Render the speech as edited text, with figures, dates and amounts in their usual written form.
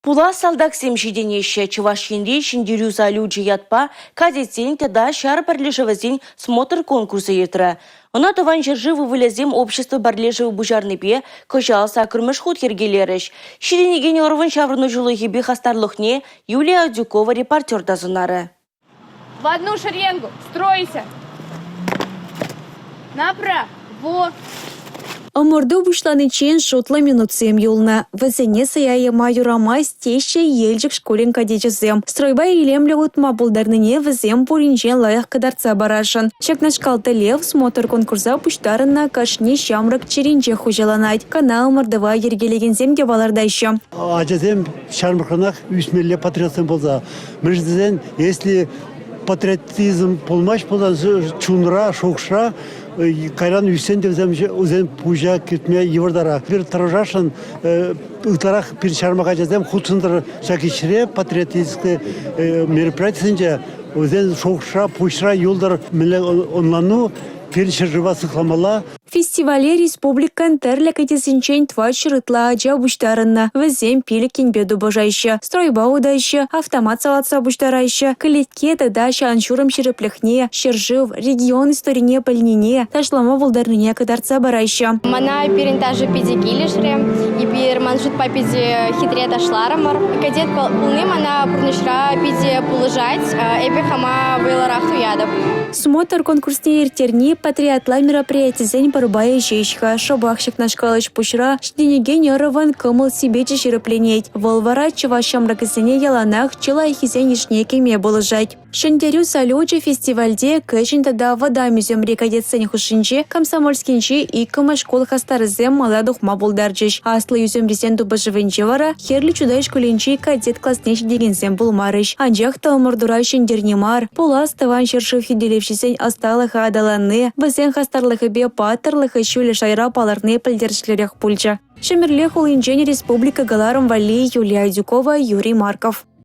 Пула салдаксем жиденеще Чувашинде шиндерю залюджи ятпа кадетсен тада шар барлежевазин смотр конкурса ертра. Она таван жерживы вылезем общество барлежевы бужарныпе кожалса кырмыш худ ергелереш. Шиденеген орван шаврну жулыгибе хастарлухне Юлия Дюкова репортер дазунары. В одну шеренгу, стройся. Направо. Оморду бушланы чен шотла минутсем юлна. Вазене саяя майорама стеща елжик школен кадечесем. Стройба илемле утма булдарныне вазем пуринчен лаях кадарца барашан. Чакнашкалты лев смотр конкурса пуштарына кашне шамрак черенче хужаланать. Канал мордова ергелегензем девалардайшы. Ажазем шармырханах үсмелле патриотсем болса. Межден, если патриотизм полмаш болса, чунра, шокша, кайран үсен девзем үзен пужа кетме евардара. Bir тарожашын ытарах bir шармаға жазем худсындыр шакишре патриотическое мероприятиесінде үзен шокша, пушра, юлдар миле онлану перші жива сықламала. Фестивале республикан тәрлі кәтесінчен тва шырытла ажа буштарынна. Візем пеліккен беду божайшы. Стройба удайшы, автомат салатса буштарайшы. Кілетке тада шаншурым шырыпліхне, шыржыв, регион историне пәлініне, ташлама бұлдарныне кадарца барайшы. Мана перентажы пиде килешре, и пир манжут па пиде хитре ташларамар. Кадет пулны мана пурнышра пиде пулыжать, эпи хама выларахту ядов. Смотр конкурсне ертерни патриотла мероприятизен барбая жещха, шабахшик нашкалыш пушра, шденеген ярован кымыл себече шерепленеть. Волвара чывашам ракасене яланах чыла ихизен ишнекеме болыжать. Шендерю салюче фестивальде кэшин тада вода мюземре кадетсен хушинче, комсомольскинче и кыма школ хастарызем мала духма болдарджиш. Аслы юземрезен дубажывенче вара, херли чудай школенче кадет класснеш дегенсем булмарыш. Анжах талмордура шендернемар, пулас таван шершив хиделевшисен асталыха адаланны, бізен хастарлыхыбе паттырлыхы шуле шайра паларны пілдершлерях пульча. Шемерлех улинжен республика Галаром Вали Юлия Дюкова, Юрий Марков.